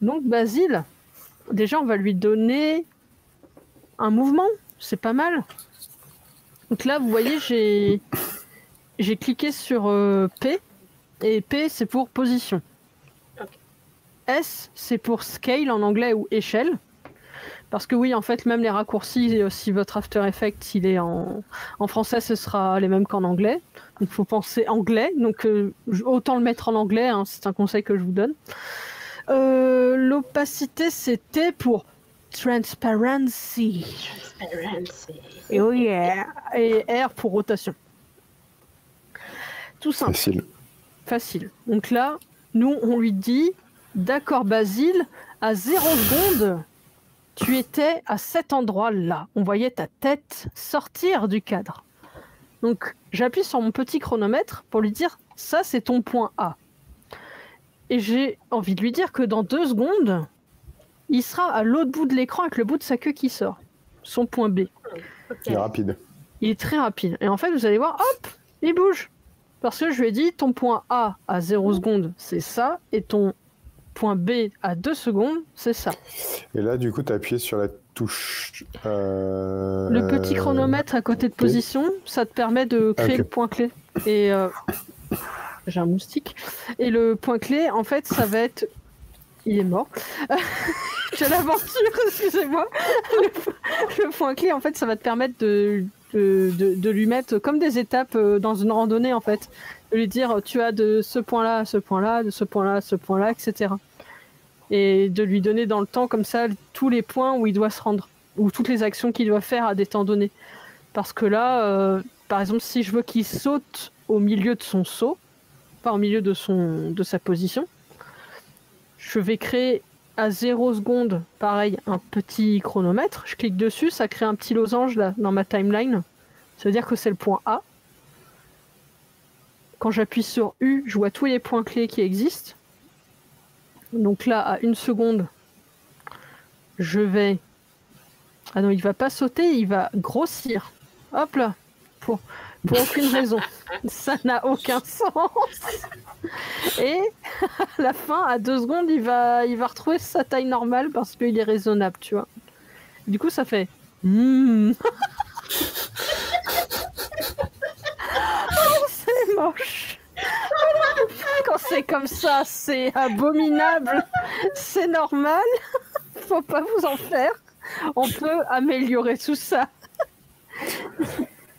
Donc Basile, déjà on va lui donner un mouvement, c'est pas mal. Donc là vous voyez j'ai cliqué sur P, et P c'est pour position. Ok. S c'est pour scale en anglais ou échelle. Parce que oui, en fait, même les raccourcis, si votre After Effects il est en français, ce sera les mêmes qu'en anglais. Donc il faut penser anglais. Donc autant le mettre en anglais, hein, c'est un conseil que je vous donne. L'opacité, c'était pour transparency. Transparency. Et oh yeah. Et R pour rotation. Tout simple. Facile. Donc là, nous, on lui dit, d'accord Basile, à 0 secondes, tu étais à cet endroit-là. On voyait ta tête sortir du cadre. Donc, j'appuie sur mon petit chronomètre pour lui dire, ça, c'est ton point A. Et j'ai envie de lui dire que dans 2 secondes, il sera à l'autre bout de l'écran avec le bout de sa queue qui sort. Son point B. Okay. Il est rapide. Il est très rapide. Et en fait, vous allez voir, hop, il bouge. Parce que je lui ai dit, ton point A à 0 secondes, c'est ça, et ton point B à 2 secondes, c'est ça. Et là, du coup, tu as appuyé sur la touche... Le petit chronomètre à côté de position, ça te permet de créer le point clé. Et j'ai un moustique. Et le point clé, en fait, ça va être... Il est mort. J'ai l'aventure, excusez-moi. Le point clé, en fait, ça va te permettre de lui mettre comme des étapes dans une randonnée, en fait. De lui dire, tu as de ce point-là à ce point-là, de ce point-là à ce point-là, etc. Et de lui donner dans le temps, comme ça, tous les points où il doit se rendre, ou toutes les actions qu'il doit faire à des temps donnés. Parce que là, par exemple, si je veux qu'il saute au milieu de son saut, pas au milieu de sa position, je vais créer à 0 seconde, pareil, un petit chronomètre. Je clique dessus, ça crée un petit losange là, dans ma timeline. Ça veut dire que c'est le point A. Quand j'appuie sur U, je vois tous les points clés qui existent. Donc là, à 1 seconde, je vais... Ah non, il va pas sauter, il va grossir. Hop là, pour aucune raison. Ça n'a aucun sens. Et à la fin, à 2 secondes, il va retrouver sa taille normale parce qu'il est raisonnable, tu vois. Du coup, ça fait... Oh, c'est moche. Quand c'est comme ça, c'est abominable. C'est normal. Faut pas vous en faire. On peut améliorer tout ça.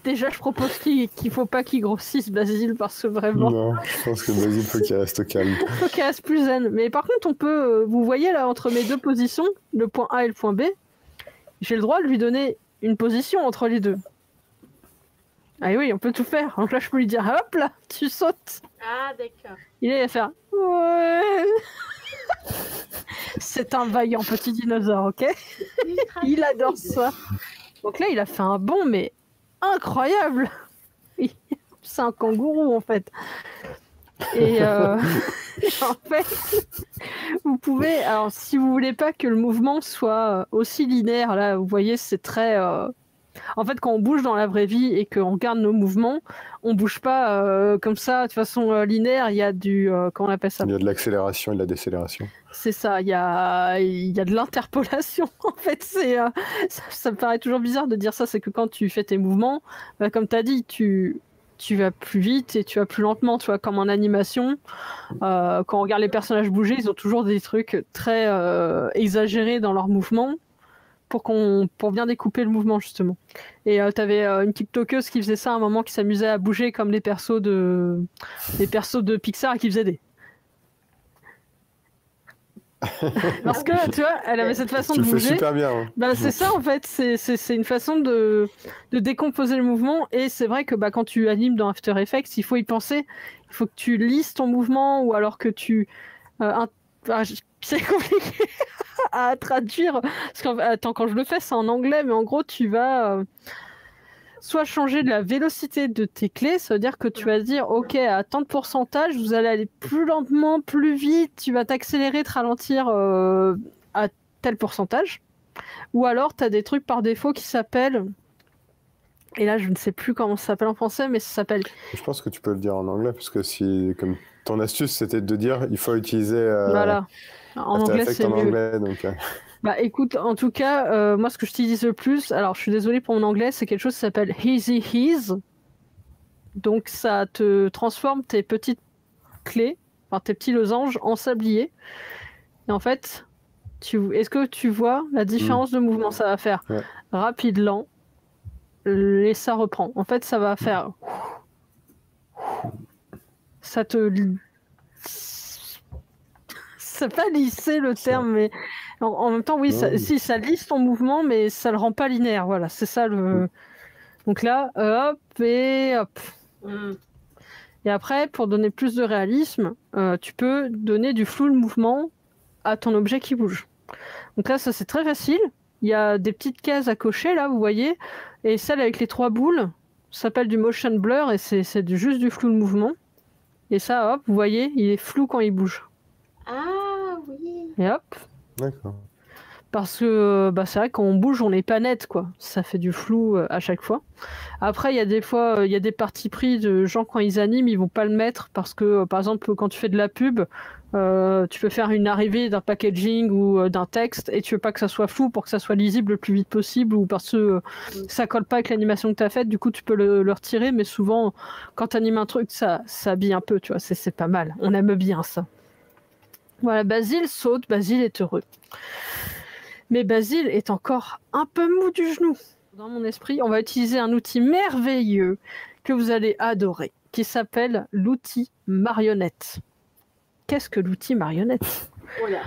Déjà, je propose qu'il faut pas qu'il grossisse Basile parce que vraiment... Non, je pense que Basile, faut qu'il reste au calme. Faut qu'il reste plus zen. Mais par contre, on peut... vous voyez là, entre mes 2 positions, le point A et le point B, j'ai le droit de lui donner une position entre les 2. Ah oui, on peut tout faire. Donc là, je peux lui dire, hop là, tu sautes. Ah, d'accord. Il va faire, ouais... C'est un vaillant petit dinosaure, ok? Il adore ça. Donc là, il a fait un bond, mais incroyable. C'est un kangourou, en fait. Et en fait, vous pouvez... Alors, si vous voulez pas que le mouvement soit aussi linéaire, là, vous voyez, c'est très... En fait, quand on bouge dans la vraie vie et qu'on garde nos mouvements, on bouge pas comme ça de façon linéaire. Il y a du... comment on appelle ça? Il y a de l'accélération et de la décélération. C'est ça, il y a de l'interpolation. En fait, ça me paraît toujours bizarre de dire ça. C'est que quand tu fais tes mouvements, comme tu as dit, tu vas plus vite et tu vas plus lentement. Tu vois, comme en animation, quand on regarde les personnages bouger, ils ont toujours des trucs très exagérés dans leurs mouvements pour bien découper le mouvement, justement. Et t'avais une petite toqueuse qui faisait ça à un moment, qui s'amusait à bouger comme les persos de Pixar et qui faisait des... Parce que, tu vois, elle avait cette façon de bouger. Tu le fais super bien. Hein. Bah, c'est ça, en fait. C'est une façon de décomposer le mouvement. Et c'est vrai que quand tu animes dans After Effects, il faut y penser. Il faut que tu lises ton mouvement ou alors que tu... c'est compliqué à traduire. Parce que, attends, quand je le fais, c'est en anglais. Mais en gros, tu vas... soit changer la vélocité de tes clés, ça veut dire que tu vas dire, ok, à tant de pourcentage, vous allez aller plus lentement, plus vite, tu vas t'accélérer, te ralentir à tel pourcentage. Ou alors, tu as des trucs par défaut qui s'appellent, et là, je ne sais plus comment ça s'appelle en français, mais ça s'appelle... Je pense que tu peux le dire en anglais, parce que si, comme ton astuce, c'était de dire il faut utiliser Voilà. En After anglais, Effects c'est en mieux. anglais. Donc, Bah écoute, en tout cas, moi ce que j'utilise le plus, alors je suis désolée pour mon anglais, c'est quelque chose qui s'appelle Easy Ease. Donc ça te transforme tes petites clés, enfin tes petits losanges en sablier. Et en fait, est-ce que tu vois la différence de mouvement ça va faire? Ouais. Rapide, lent, et ça reprend. En fait, ça va faire... Ça te... C'est pas lisser le terme, mais en même temps, oui, si ça lisse ton mouvement, mais ça le rend pas linéaire. Voilà, c'est ça le. Donc là, hop et hop. Et après, pour donner plus de réalisme, tu peux donner du flou de mouvement à ton objet qui bouge. Donc là, ça c'est très facile. Il y a des petites cases à cocher là, vous voyez, et celle avec les 3 boules s'appelle du motion blur et c'est juste du flou de mouvement. Et ça, hop, vous voyez, il est flou quand il bouge. Ah oui. Et hop. D'accord. Parce que c'est vrai, quand on bouge, on n'est pas net, quoi. Ça fait du flou à chaque fois. Après, il y a des fois, il y a des partis pris de gens, quand ils animent, ils vont pas le mettre parce que, par exemple, quand tu fais de la pub, tu peux faire une arrivée d'un packaging ou d'un texte et tu veux pas que ça soit flou pour que ça soit lisible le plus vite possible ou parce que ça colle pas avec l'animation que tu as faite, du coup, tu peux le retirer, mais souvent, quand tu animes un truc, ça habille un peu, tu vois, c'est pas mal. On aime bien ça. Voilà, Basile saute, Basile est heureux. Mais Basile est encore un peu mou du genou. Dans mon esprit, on va utiliser un outil merveilleux que vous allez adorer, qui s'appelle l'outil marionnette. Qu'est-ce que l'outil marionnette? Oh là.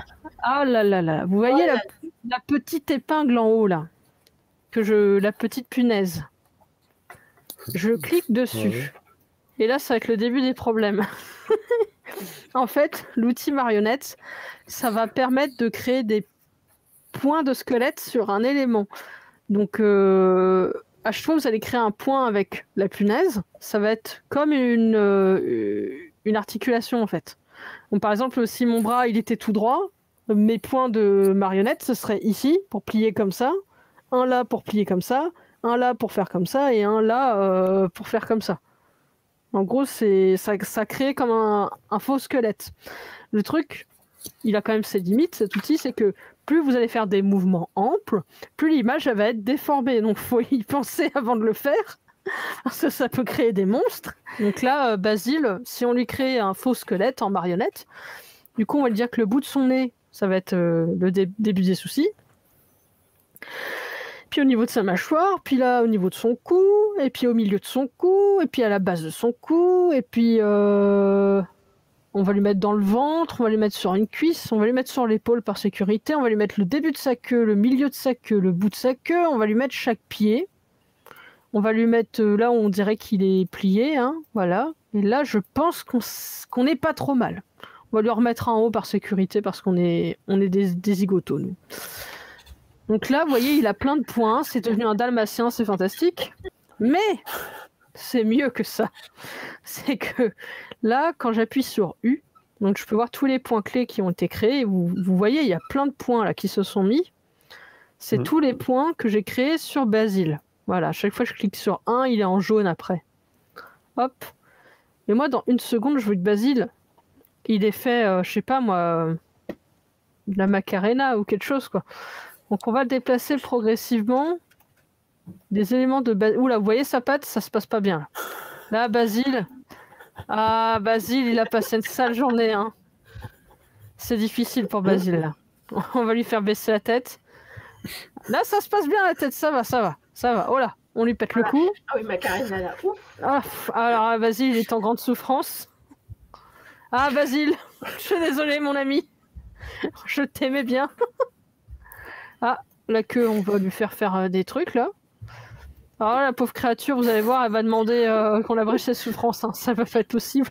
Ah là là là, vous voyez la petite épingle en haut là, la petite punaise. Je clique dessus. Ouais. Et là, ça va être le début des problèmes. En fait, l'outil marionnette, ça va permettre de créer des point de squelette sur un élément. Donc, à chaque fois, vous allez créer un point avec la punaise. Ça va être comme une articulation, en fait. Donc, par exemple, si mon bras, il était tout droit, mes points de marionnette, ce serait ici, pour plier comme ça, un là pour plier comme ça, un là pour faire comme ça, et un là pour faire comme ça. En gros, ça crée comme un faux squelette. Le truc, il a quand même ses limites, cet outil, c'est que plus vous allez faire des mouvements amples, plus l'image va être déformée. Donc, il faut y penser avant de le faire, parce que ça peut créer des monstres. Donc là, Basile, si on lui crée un faux squelette en marionnette, du coup, on va lui dire que le bout de son nez, ça va être le début des soucis. Puis au niveau de sa mâchoire, puis là, au niveau de son cou, et puis au milieu de son cou, et puis à la base de son cou, et puis... on va lui mettre dans le ventre, on va lui mettre sur une cuisse, on va lui mettre sur l'épaule par sécurité, on va lui mettre le début de sa queue, le milieu de sa queue, le bout de sa queue, on va lui mettre chaque pied. On va lui mettre là où on dirait qu'il est plié, hein, voilà. Et là, je pense qu'on n'est pas trop mal. On va lui remettre en haut par sécurité parce qu'on est des zigotos, nous. Donc là, vous voyez, il a plein de points, c'est devenu un dalmatien, c'est fantastique. Mais c'est mieux que ça. C'est que là, quand j'appuie sur U, donc je peux voir tous les points clés qui ont été créés. Vous voyez, il y a plein de points là qui se sont mis. C'est tous les points que j'ai créés sur Basile. Voilà, à chaque fois que je clique sur un, il est en jaune après. Hop. Et moi, dans une seconde, je veux que Basile, il ait fait, je sais pas moi, de la Macarena ou quelque chose, quoi. Donc on va le déplacer progressivement. Des éléments de Basile. Oula, vous voyez sa patte, ça se passe pas bien. Là, Basile. Ah, Basile, il a passé une sale journée. Hein. C'est difficile pour Basile, là. On va lui faire baisser la tête. Là, ça se passe bien la tête, ça va. Oh là, on lui pète le cou. Ah oui, Macarena, là. Ah, alors, Basile, il est en grande souffrance. Ah, Basile, je suis désolée, mon ami. Je t'aimais bien. Ah, la queue, on va lui faire des trucs, là. Alors la pauvre créature, vous allez voir, elle va demander qu'on abrège ses souffrances. Hein. Ça va pas être possible.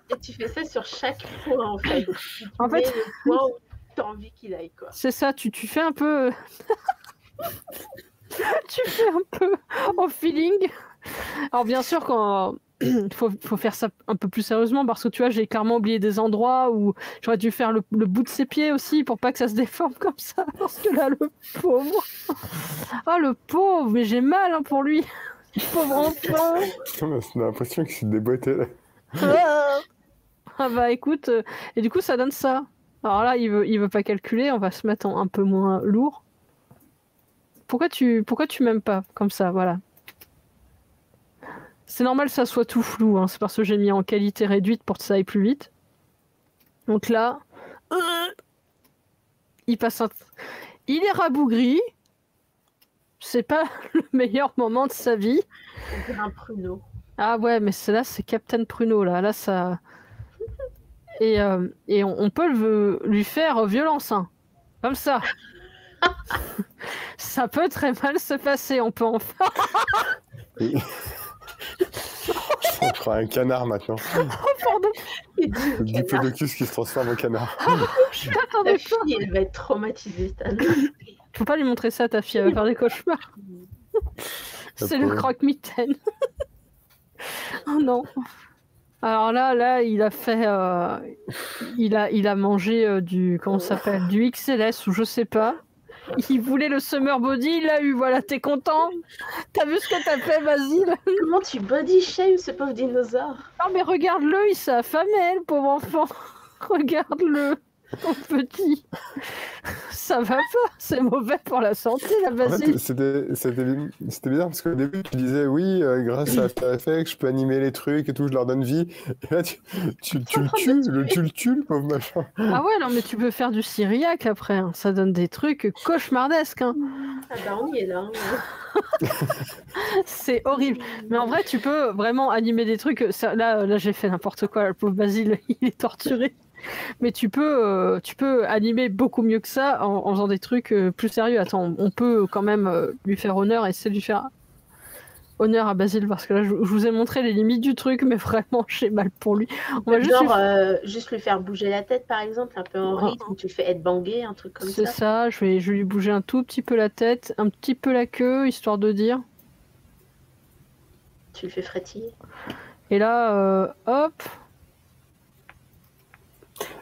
Et tu fais ça sur chaque point, en fait. En fait, le point où tu as envie qu'il aille, quoi. C'est ça, tu fais un peu... tu fais un peu au feeling. Alors bien sûr, quand... Il faut faire ça un peu plus sérieusement parce que tu vois, j'ai clairement oublié des endroits où j'aurais dû faire le bout de ses pieds aussi pour pas que ça se déforme comme ça. Parce que là, le pauvre. Ah, le pauvre, mais j'ai mal hein, pour lui. Pauvre enfant. On a l'impression qu'il s'est déboîté là. Ah bah écoute, et du coup ça donne ça. Alors là, il veut pas calculer, on va se mettre en un peu moins lourd. Pourquoi tu m'aimes pas comme ça, voilà. C'est normal que ça soit tout flou, hein. C'est parce que j'ai mis en qualité réduite pour que ça aille plus vite. Donc là, il passe un... Il est rabougri. C'est pas le meilleur moment de sa vie. On dirait un pruneau. Ah ouais, mais là, c'est Captain Pruneau, là. Là, ça... Et on peut lui faire violence, hein. Comme ça. Ça peut très mal se passer, on peut en faire... On croit un canard maintenant. Pardon. Le diplodocus qui se transforme en canard. Ta fille, elle va être traumatisée. Faut pas lui montrer ça à ta fille, elle va faire des cauchemars. C'est le croque-mitaine. Oh non. Alors là, il a fait... il a mangé du... Comment ça s'appelle? Du XLS ou je sais pas. Il voulait le summer body, il l'a eu, voilà, t'es content? T'as vu ce que t'as fait, Basile? Comment tu body shame ce pauvre dinosaure? Non mais regarde-le, il s'est affamé, le pauvre enfant. Regarde-le, pauvre petit. Ça va pas, c'est mauvais pour la santé, la Basile. En fait, c'était bizarre parce qu'au début, tu disais oui, grâce à After Effects, je peux animer les trucs et tout, je leur donne vie. Et là, tu le tues, le pauvre machin. Ah ouais, non mais tu peux faire du Syriac après, hein. Ça donne des trucs cauchemardesques. Hein. Ah bah on y est là. Hein. C'est horrible. Mais en vrai, tu peux vraiment animer des trucs. Là j'ai fait n'importe quoi, le pauvre Basile, il est torturé. Mais tu peux animer beaucoup mieux que ça en faisant des trucs plus sérieux. Attends, on peut quand même lui faire honneur et essayer de lui faire honneur à Basile parce que là, je vous ai montré les limites du truc, mais vraiment, j'ai mal pour lui. On va juste lui faire bouger la tête, par exemple, un peu en rythme, tu le fais headbanger, un truc comme ça. C'est ça, je vais lui bouger un tout petit peu la tête, un petit peu la queue, histoire de dire. Tu le fais frétiller. Et là, hop.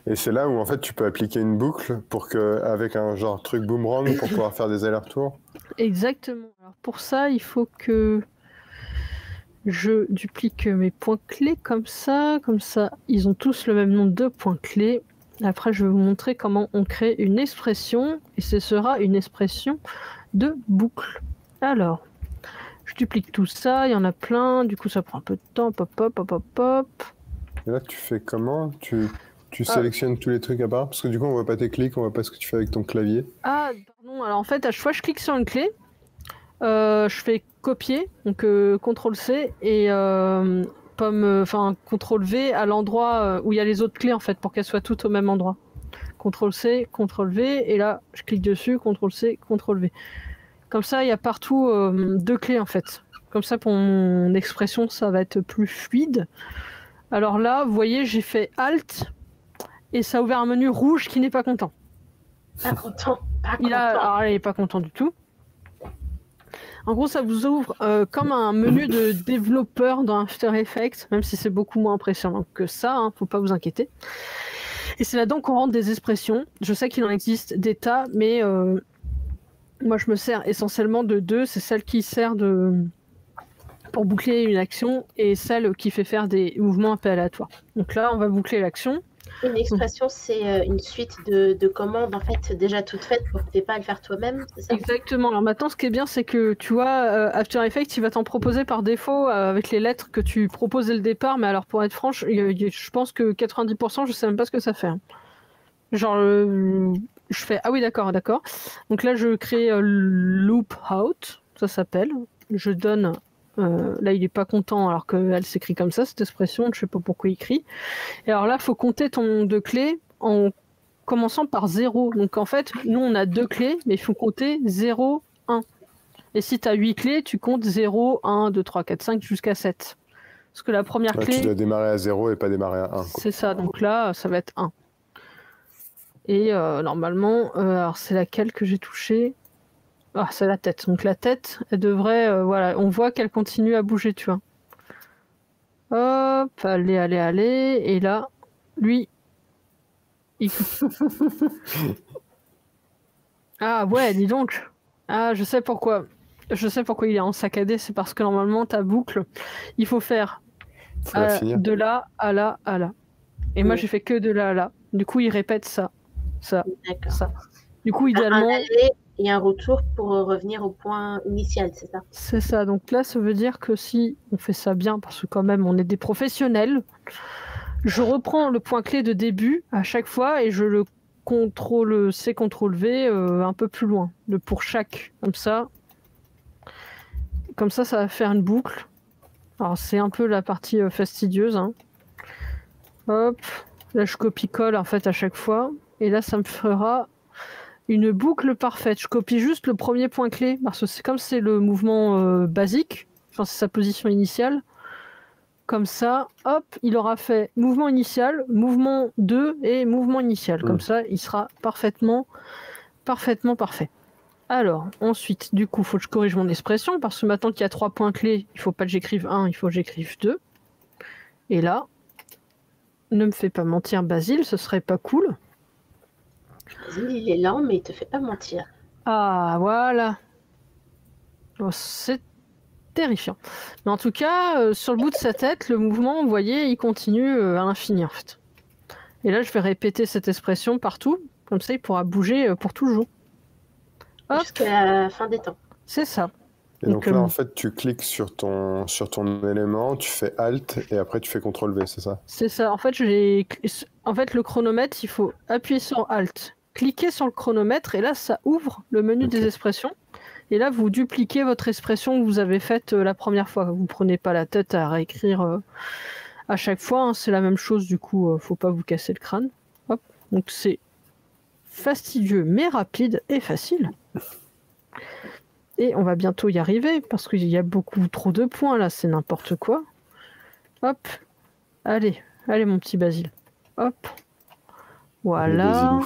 Et c'est là où en fait tu peux appliquer une boucle pour que, avec un genre truc boomerang pour pouvoir faire des allers-retours. Exactement. Alors pour ça, il faut que je duplique mes points clés comme ça. Comme ça, ils ont tous le même nombre de points clés. Après, je vais vous montrer comment on crée une expression. Et ce sera une expression de boucle. Alors, je duplique tout ça. Il y en a plein. Du coup, ça prend un peu de temps. Pop, pop, pop, pop, pop. Et là, tu fais comment? Tu sélectionnes tous les trucs à part? Parce que du coup, on voit pas tes clics, on voit pas ce que tu fais avec ton clavier. Ah, pardon. Alors en fait, à chaque fois que je clique sur une clé, je fais copier, donc CTRL-C, et CTRL-V à l'endroit où il y a les autres clés, en fait, pour qu'elles soient toutes au même endroit. CTRL-C, CTRL-V, et là, je clique dessus, CTRL-C, CTRL-V. Comme ça, il y a partout deux clés, en fait. Comme ça, pour mon expression, ça va être plus fluide. Alors là, vous voyez, j'ai fait Alt, et ça a ouvert un menu rouge qui n'est pas content. Pas content, pas content. Alors là, il n'est pas content du tout. En gros, ça vous ouvre comme un menu de développeur dans After Effects, même si c'est beaucoup moins impressionnant que ça, hein, faut pas vous inquiéter. Et c'est là-dedans qu'on rentre des expressions. Je sais qu'il en existe des tas, mais moi je me sers essentiellement de deux. C'est celle qui sert pour boucler une action et celle qui fait faire des mouvements un peu aléatoires. Donc là, on va boucler l'action. Une expression, c'est une suite de commandes en fait déjà toutes faites pour que tu n'aies pas à le faire toi-même, c'est ça? Exactement. Alors maintenant, ce qui est bien, c'est que tu vois, After Effects, il va t'en proposer par défaut avec les lettres que tu proposes dès le départ. Mais alors, pour être franche, je pense que 90%, je sais même pas ce que ça fait. Hein. Genre, je fais ah oui, d'accord. Donc là, je crée loop out, ça s'appelle. Je donne. Là, il est pas content alors qu'elle s'écrit comme ça, cette expression, je sais pas pourquoi il crie. Et alors là, il faut compter ton nombre de clés en commençant par 0. Donc en fait, nous, on a 2 clés, mais il faut compter 0, 1. Et si tu as 8 clés, tu comptes 0, 1, 2, 3, 4, 5 jusqu'à 7. Parce que la première clé... Tu dois démarrer à 0 et pas démarrer à 1. C'est ça, donc là, ça va être 1. Et normalement, alors c'est laquelle que j'ai touchée? Ah, c'est la tête. Donc la tête, elle devrait... voilà, on voit qu'elle continue à bouger, tu vois. Hop, allez. Et là, lui... Ah ouais, dis donc. Ah, je sais pourquoi. Il est en saccadé. C'est parce que normalement, ta boucle, il faut faire de là à là à là. Et moi, j'ai fait que de là à là. Du coup, il répète ça. Ça. Du coup, Un idéalement... aller et un retour pour revenir au point initial, c'est ça? C'est ça. Donc là, ça veut dire que si on fait ça bien, parce que quand même, on est des professionnels, je reprends le point clé de début à chaque fois et je le CTRL-C, CTRL-V un peu plus loin. Pour chaque. Comme ça, ça va faire une boucle. Alors, c'est un peu la partie fastidieuse. Hein. Hop. Là, je copie-colle en fait à chaque fois. Et là, ça me fera une boucle parfaite. Je copie juste le premier point clé. Parce que c'est comme c'est le mouvement basique. Enfin, c'est sa position initiale. Comme ça, hop, il aura fait mouvement initial, mouvement 2 et mouvement initial. Comme ça, il sera parfaitement parfait. Alors, ensuite, du coup, il faut que je corrige mon expression, parce que maintenant qu'il y a 3 points clés, il ne faut pas que j'écrive 1, il faut que j'écrive 2. Et là, ne me fais pas mentir, Basile, ce serait pas cool. Basile, il est lent, mais il te fait pas mentir. Ah, voilà. Oh, c'est terrifiant. Mais en tout cas, sur le bout de sa tête, le mouvement, vous voyez, il continue à l'infini, en fait. Et là, je vais répéter cette expression partout, comme ça, il pourra bouger pour toujours. Jusqu'à la fin des temps. C'est ça. Et donc là, en fait, tu cliques sur ton élément, tu fais Alt et après tu fais CTRL-V, c'est ça? C'est ça. En fait, le chronomètre, il faut appuyer sur Alt, cliquer sur le chronomètre et là, ça ouvre le menu des expressions. Et là, vous dupliquez votre expression que vous avez faite la première fois. Vous ne prenez pas la tête à réécrire à chaque fois. Hein. C'est la même chose, du coup, faut pas vous casser le crâne. Hop. Donc c'est fastidieux, mais rapide et facile. Et on va bientôt y arriver, parce qu'il y a beaucoup trop de points, là, c'est n'importe quoi. Hop. Allez, mon petit Basile. Hop. Voilà.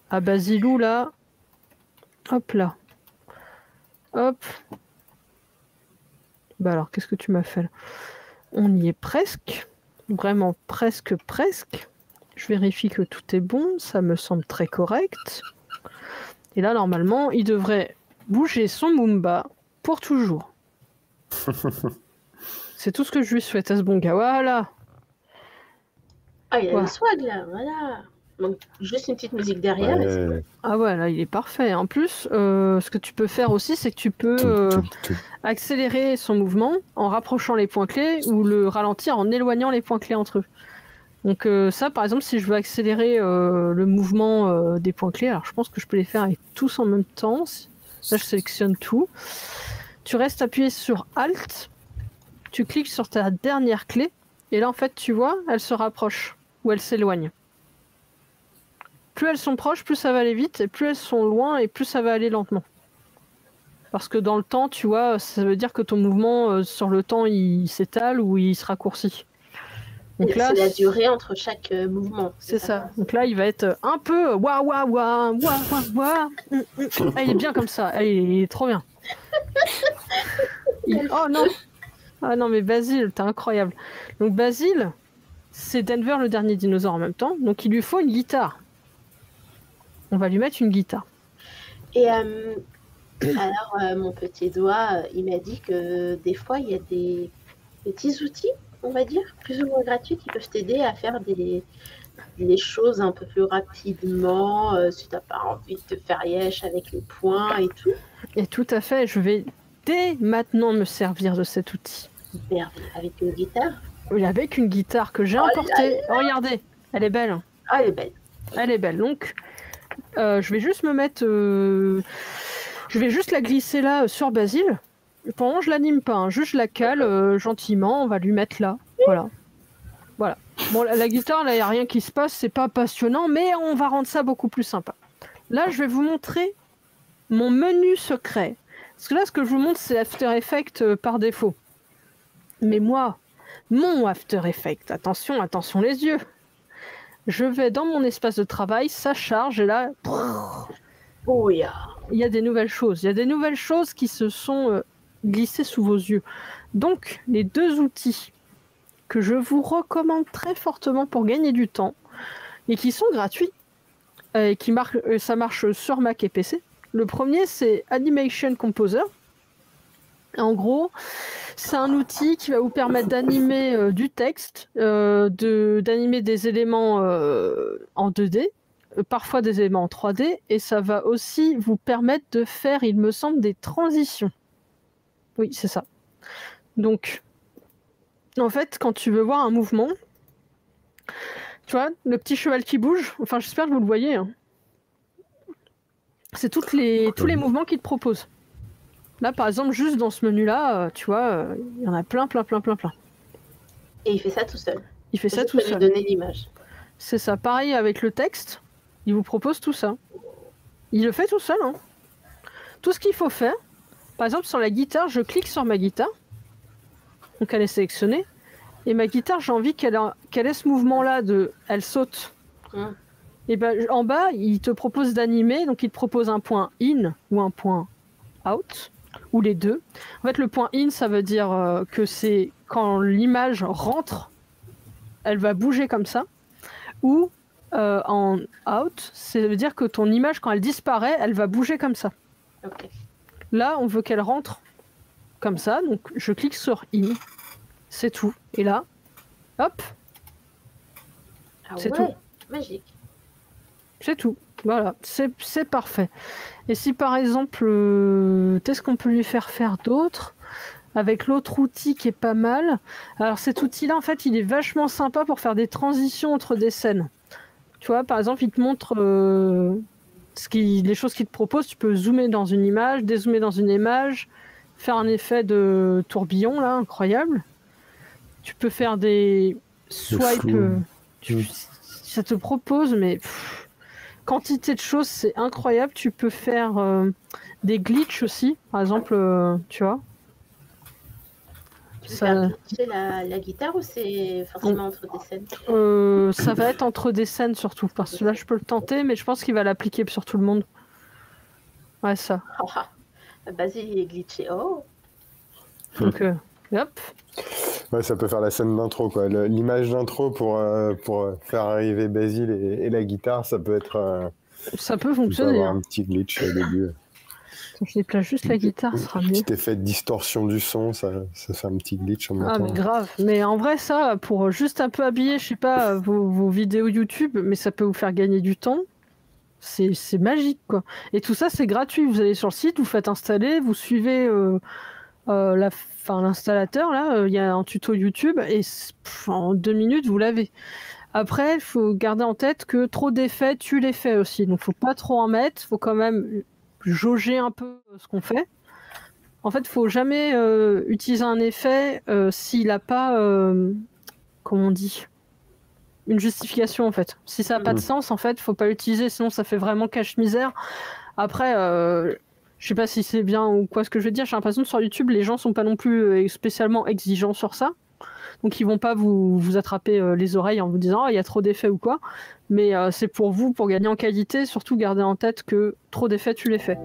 À Basilou, là. Hop là. Hop. Bah alors, qu'est-ce que tu m'as fait là? On y est presque. Vraiment presque. Je vérifie que tout est bon. Ça me semble très correct. Et là, normalement, il devrait bouger son Moomba pour toujours. C'est tout ce que je lui souhaite à ce bon gars. Voilà. Ah, il a le swag là, voilà. Donc, juste une petite musique derrière. Ouais. Ah ouais, là, il est parfait. En plus, ce que tu peux faire aussi, c'est que tu peux accélérer son mouvement en rapprochant les points clés ou le ralentir en éloignant les points clés entre eux. Donc ça, par exemple, si je veux accélérer le mouvement des points clés, alors je pense que je peux les faire avec tous en même temps. Là, je sélectionne tout. Tu restes appuyé sur Alt, tu cliques sur ta dernière clé, et là, en fait, tu vois, elle se rapproche ou elle s'éloigne. Plus elles sont proches, plus ça va aller vite, et plus elles sont loin, et plus ça va aller lentement. Parce que dans le temps, tu vois, ça veut dire que ton mouvement, sur le temps, il s'étale ou il se raccourcit. Donc là, c'est la durée entre chaque mouvement. C'est ça. Donc là, il va être un peu Ah, il est bien comme ça. Ah, il est trop bien. Oh non. Ah non, mais Basile, t'es incroyable. Donc Basile, c'est Denver le dernier dinosaure en même temps. Donc il lui faut une guitare. On va lui mettre une guitare. Et alors, mon petit doigt, il m'a dit que des fois, il y a des petits outils, on va dire, plus ou moins gratuits, qui peuvent t'aider à faire des choses un peu plus rapidement, si tu n'as pas envie de te faire yesh avec les points et tout. Et tout à fait, je vais dès maintenant me servir de cet outil. Avec une guitare? Oui, avec une guitare que j'ai importée. Oh, regardez, elle est belle. Ah, elle est belle. Elle est belle. Donc, je vais juste me mettre... je vais juste la glisser là sur Basile. Pendant je l'anime pas, hein. Juste je la cale gentiment, on va lui mettre là. Voilà. Bon, la guitare, là, il n'y a rien qui se passe, c'est pas passionnant, mais on va rendre ça beaucoup plus sympa. Là, je vais vous montrer mon menu secret. Parce que là, ce que je vous montre, c'est After Effects par défaut. Mais moi, mon After Effects, attention les yeux. Je vais dans mon espace de travail, ça charge, et là... Oh, yeah. Il y a des nouvelles choses. Il y a des nouvelles choses qui se sont glissées sous vos yeux. Donc, les deux outils que je vous recommande très fortement pour gagner du temps et qui sont gratuits, et ça marche sur Mac et PC. Le premier, c'est Animation Composer. En gros, C'est un outil qui va vous permettre d'animer du texte, d'animer des éléments en 2D, parfois des éléments en 3D, et ça va aussi vous permettre de faire, il me semble, des transitions. Oui, c'est ça. Donc, en fait, quand tu veux voir un mouvement, tu vois, le petit cheval qui bouge, enfin, j'espère que vous le voyez, hein. C'est tous les mouvements qu'il te propose. Là, par exemple, juste dans ce menu-là, tu vois, il y en a plein. Et il fait ça tout seul. Il fait ça tout lui seul. donner l'image. C'est ça. Pareil avec le texte, il vous propose tout ça. Il le fait tout seul, hein. Tout ce qu'il faut faire, par exemple, sur la guitare, je clique sur ma guitare. Donc, elle est sélectionnée. Et ma guitare, j'ai envie qu'elle ait ce mouvement-là de... Elle saute. Et ben, en bas, il te propose d'animer. Donc, il te propose un point in ou un point out. Ou les deux. En fait, le point in, ça veut dire que c'est quand l'image rentre, elle va bouger comme ça. Ou en out, ça veut dire que ton image, quand elle disparaît, elle va bouger comme ça. Okay. Là, on veut qu'elle rentre comme ça. Donc, je clique sur in. C'est tout. Et là, hop. C'est tout. Magique. C'est tout. Voilà, c'est parfait. Et si par exemple, qu'est-ce qu'on peut lui faire d'autre avec l'autre outil qui est pas mal. Alors cet outil-là, en fait, il est vachement sympa pour faire des transitions entre des scènes. Tu vois, par exemple, il te montre les choses qu'il te propose. Tu peux zoomer dans une image, dézoomer dans une image, faire un effet de tourbillon, là, incroyable. Tu peux faire des swipes. Ça te propose, mais... quantité de choses, c'est incroyable. Tu peux faire des glitches aussi, par exemple, tu vois. Tu peux faire glitcher la guitare ou c'est forcément entre des scènes? Ça va être entre des scènes surtout, parce que là je peux le tenter, mais je pense qu'il va l'appliquer sur tout le monde. Ouais, ça. Vas-y, il est glitché. Oh. Donc, hop. Ouais, ça peut faire la scène d'intro, quoi. L'image d'intro pour faire arriver Basile et la guitare, ça peut être... ça peut fonctionner. Avoir un petit glitch au début. Je déplace juste la guitare, ça sera mieux. Petit effet de distorsion du son, ça fait un petit glitch en même temps. Ah, mais grave. Mais en vrai, ça, pour juste un peu habiller, je sais pas, vos vidéos YouTube, mais ça peut vous faire gagner du temps. C'est magique, quoi. Et tout ça, c'est gratuit. Vous allez sur le site, vous faites installer, vous suivez... l'installateur, là, il y a un tuto YouTube et en 2 minutes, vous l'avez. Après, il faut garder en tête que trop d'effets tue l'effet aussi. Donc, faut pas trop en mettre. Faut quand même jauger un peu ce qu'on fait. En fait, faut jamais utiliser un effet s'il n'a pas, comment on dit, une justification, en fait. Si ça n'a pas de sens, en fait, faut pas l'utiliser. Sinon, ça fait vraiment cache-misère. Après... je sais pas si c'est bien ou quoi ce que je veux dire. J'ai l'impression que sur YouTube, les gens sont pas non plus spécialement exigeants sur ça. Donc ils vont pas vous attraper les oreilles en vous disant il y a trop d'effets ou quoi. Mais c'est pour vous, pour gagner en qualité, surtout garder en tête que trop d'effets, tu les fais.